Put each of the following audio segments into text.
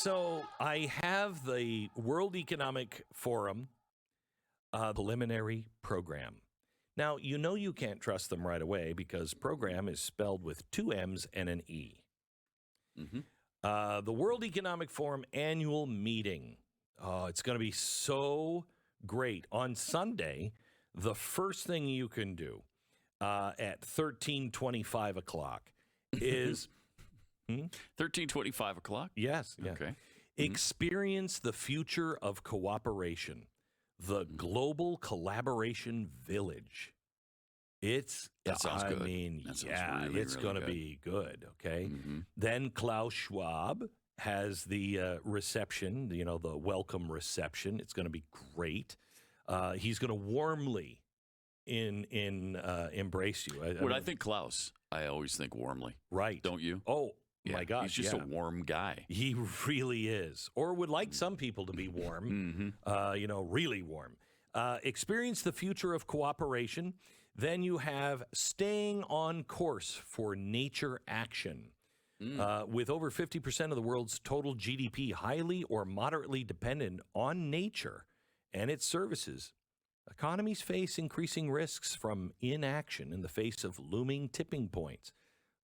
So I have the World Economic Forum preliminary program. Now, you know you can't trust them right away because program is spelled with 2 M's and an E. The World Economic Forum annual meeting. Oh, it's going to be so great. On Sunday, the first thing you can do at 13:25 o'clock is... 13:25 o'clock? Yes. Yeah. Okay. Experience the future of cooperation. The Global Collaboration Village. That sounds good. I mean, that yeah, really, it's really going to good. be good, okay? Then Klaus Schwab has the reception, the welcome reception. It's going to be great. He's going to warmly embrace you. When I think Klaus, I always think warmly. Right. Don't you? Oh, Yeah, my gosh. he's just a warm guy. He really is. Or would like some people to be warm, really warm. Experience the future of cooperation. Then you have staying on course for nature action. With over 50% of the world's total GDP highly or moderately dependent on nature and its services, economies face increasing risks from inaction in the face of looming tipping points.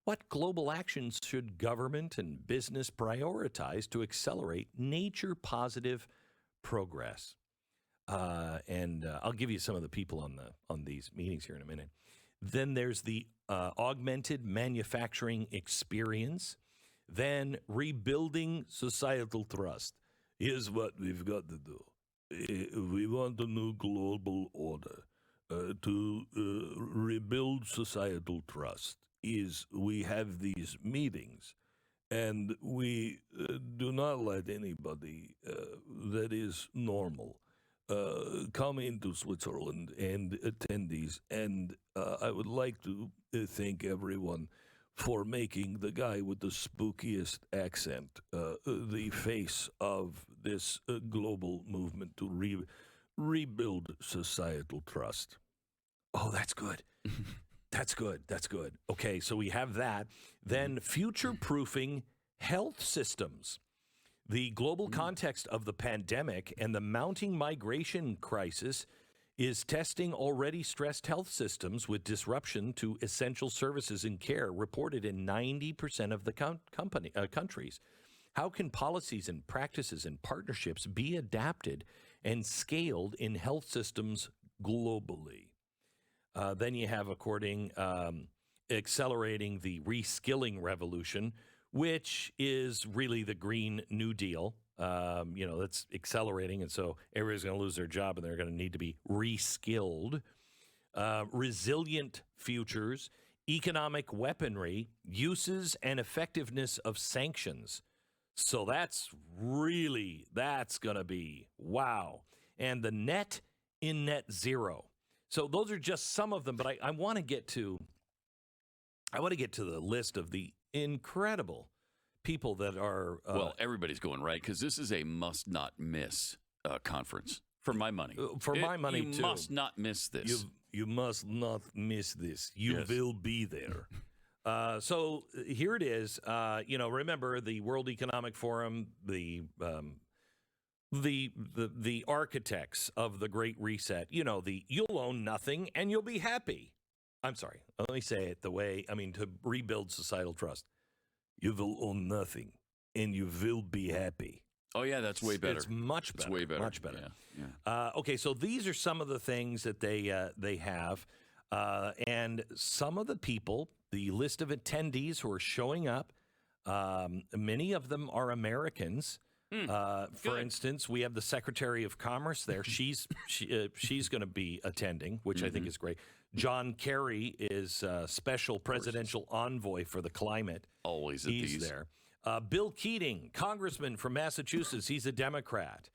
What global actions should government and business prioritize to accelerate nature-positive progress? And I'll give you some of the people on these meetings here in a minute. Then there's the augmented manufacturing experience. Then rebuilding societal trust. Here's what we've got to do. We want a new global order to rebuild societal trust. We have these meetings, and we do not let anybody that is normal come into Switzerland and attendees. And I would like to thank everyone for making the guy with the spookiest accent the face of this global movement to rebuild societal trust. Oh, that's good. That's good. That's good. Okay, so we have that. Then future-proofing health systems. The global context of the pandemic and the mounting migration crisis is testing already stressed health systems with disruption to essential services and care reported in 90% of the countries. How can policies and practices and partnerships be adapted and scaled in health systems globally? Then you have, accelerating the reskilling revolution, which is really the Green New Deal. That's accelerating, and so everybody's going to lose their job, and they're going to need to be reskilled. Resilient futures, economic weaponry, uses and effectiveness of sanctions. So that's going to be wow. And the net in net zero. So those are just some of them, but I want to get to the list of the incredible people that are well, everybody's going, right? Because this is a must not miss conference for my money. You must not miss this. You must not miss this. You will be there. So here it is. Remember the World Economic Forum, the architects of the Great Reset. You'll own nothing and you'll be happy. I'm sorry. Let me say it to rebuild societal trust. You will own nothing and you will be happy. Oh, yeah, that's way better. It's much better. It's way better. Much better. Yeah. Okay, so these are some of the things that they have. And some of the people, the list of attendees who are showing up, many of them are Americans. For instance, we have the Secretary of Commerce there. She's going to be attending, which I think is great. John Kerry is special presidential envoy for the climate. Always at He's these. there. Bill Keating, congressman from Massachusetts. He's a Democrat.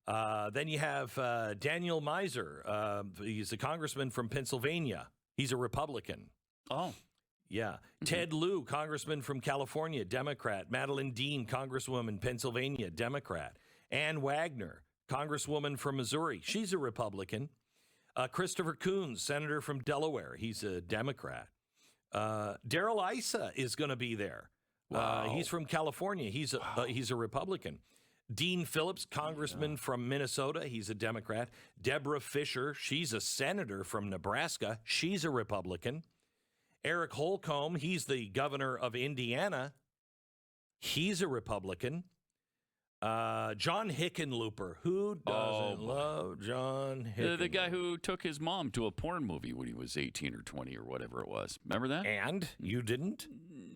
Then you have Daniel Miser. He's a congressman from Pennsylvania. He's a Republican. Oh. Yeah. Ted Lieu, congressman from California, Democrat. Madeleine Dean, congresswoman, Pennsylvania, Democrat. Ann Wagner, congresswoman from Missouri. She's a Republican. Christopher Coons, senator from Delaware. He's a Democrat. Darrell Issa is going to be there. Wow. He's from California. He's a Republican. Dean Phillips, congressman from Minnesota. He's a Democrat. Deborah Fisher, she's a senator from Nebraska. She's a Republican. Eric Holcomb, he's the governor of Indiana. He's a Republican. John Hickenlooper. Who doesn't love John Hickenlooper? The guy who took his mom to a porn movie when he was 18 or 20 or whatever it was. Remember that? And you didn't?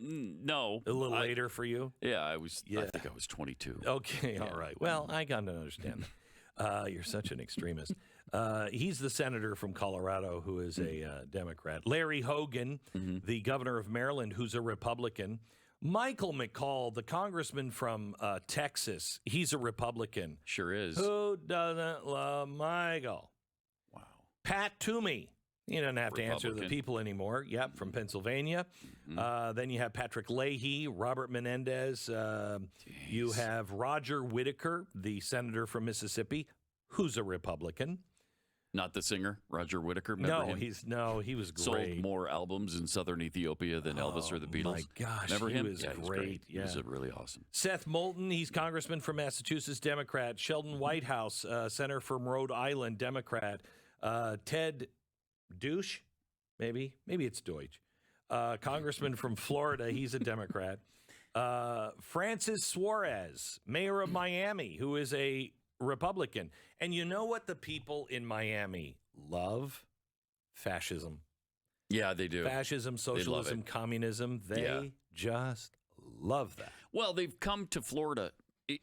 No. A little later for you? Yeah, I think I was 22. Okay, all right. Well, I got to understand that. You're such an extremist. He's the senator from Colorado who is a Democrat. Larry Hogan, the governor of Maryland, who's a Republican. Michael McCall, the congressman from Texas, he's a Republican. Sure is. Who doesn't love Michael? Wow. Pat Toomey. He doesn't have to answer to the people anymore. Yep, from Pennsylvania. Then you have Patrick Leahy, Robert Menendez. You have Roger Whittaker, the senator from Mississippi, who's a Republican. Not the singer, Roger Whittaker. No, he was great. Sold more albums in southern Ethiopia than Elvis or the Beatles. My gosh, remember him? He was He was great. He was really awesome. Seth Moulton, he's congressman from Massachusetts, Democrat. Sheldon Whitehouse, senator from Rhode Island, Democrat. Ted Douche, maybe it's Deutsch. Congressman from Florida, he's a Democrat. Francis Suarez, mayor of Miami, who is a Republican. And you know what the people in Miami love? Fascism. Yeah, they do. Fascism, socialism, communism. They just love that. Well, they've come to Florida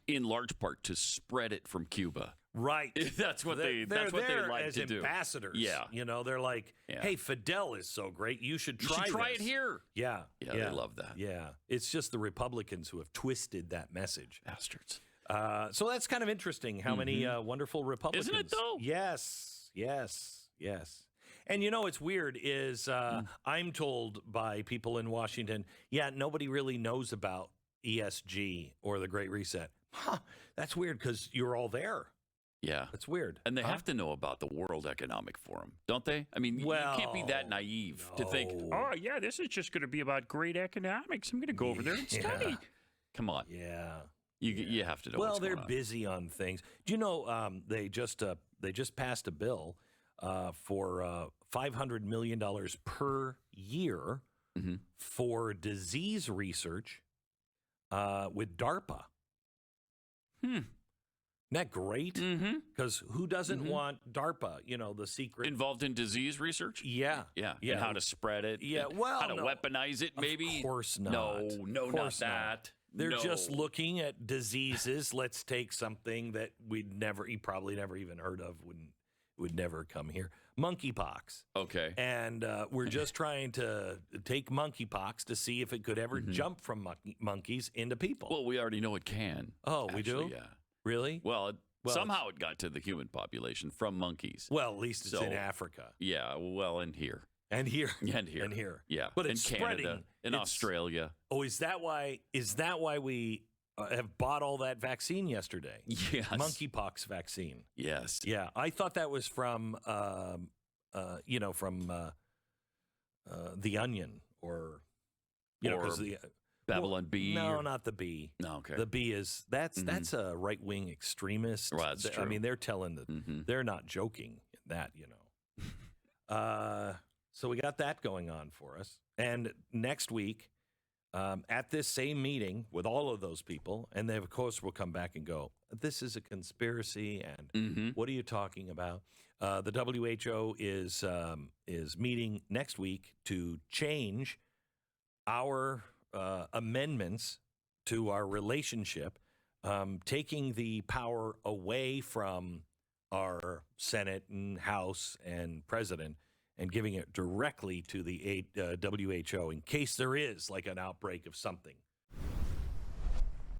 in large part to spread it from Cuba. Right. That's what they like as to do. Ambassadors. Yeah. You know, they're like, hey, Fidel is so great. You should try it here. Yeah. Yeah, they love that. Yeah. It's just the Republicans who have twisted that message. Bastards. So that's kind of interesting how many wonderful Republicans. Isn't it, though? Yes. And you know what's weird is I'm told by people in Washington, nobody really knows about ESG or the Great Reset. That's weird because you're all there. Yeah. That's weird. And they have to know about the World Economic Forum, don't they? I mean, you can't be that naive to think, this is just going to be about great economics. I'm going to go over there and study. Come on. Yeah. You have to know what's going on. They're busy on things. Do you know they just passed a bill for $500 million per year for disease research with DARPA. Isn't that great? Because who doesn't want DARPA, the secret? Involved in disease research? Yeah. And how to spread it? Yeah, how to weaponize it, maybe? Of course not. No, not that. They're just looking at diseases. Let's take something that you probably never even heard of, would never come here. Monkeypox. Okay. And we're just trying to take monkeypox to see if it could ever jump from monkeys into people. Well, we already know it can. Oh, we do? Yeah. Really? Well, somehow it got to the human population from monkeys. Well, at least it's in Africa. Yeah, well, and here. And here. And here. And here. Yeah. But it's in Canada, spreading. in Australia. Oh, is that why we have bought all that vaccine yesterday? Yes. Monkeypox vaccine. Yes. Yeah. I thought that was from, The Onion or because the... Babylon Bee? No, not the Bee. No, okay. The Bee is that's a right-wing extremist. Well, that's true. I mean, they're telling they're not joking in that, So we got that going on for us. And next week, at this same meeting with all of those people, and they of course will come back and go, "This is a conspiracy," and what are you talking about? The WHO is meeting next week to change our amendments to our relationship, taking the power away from our Senate and House and President and giving it directly to the WHO in case there is like an outbreak of something.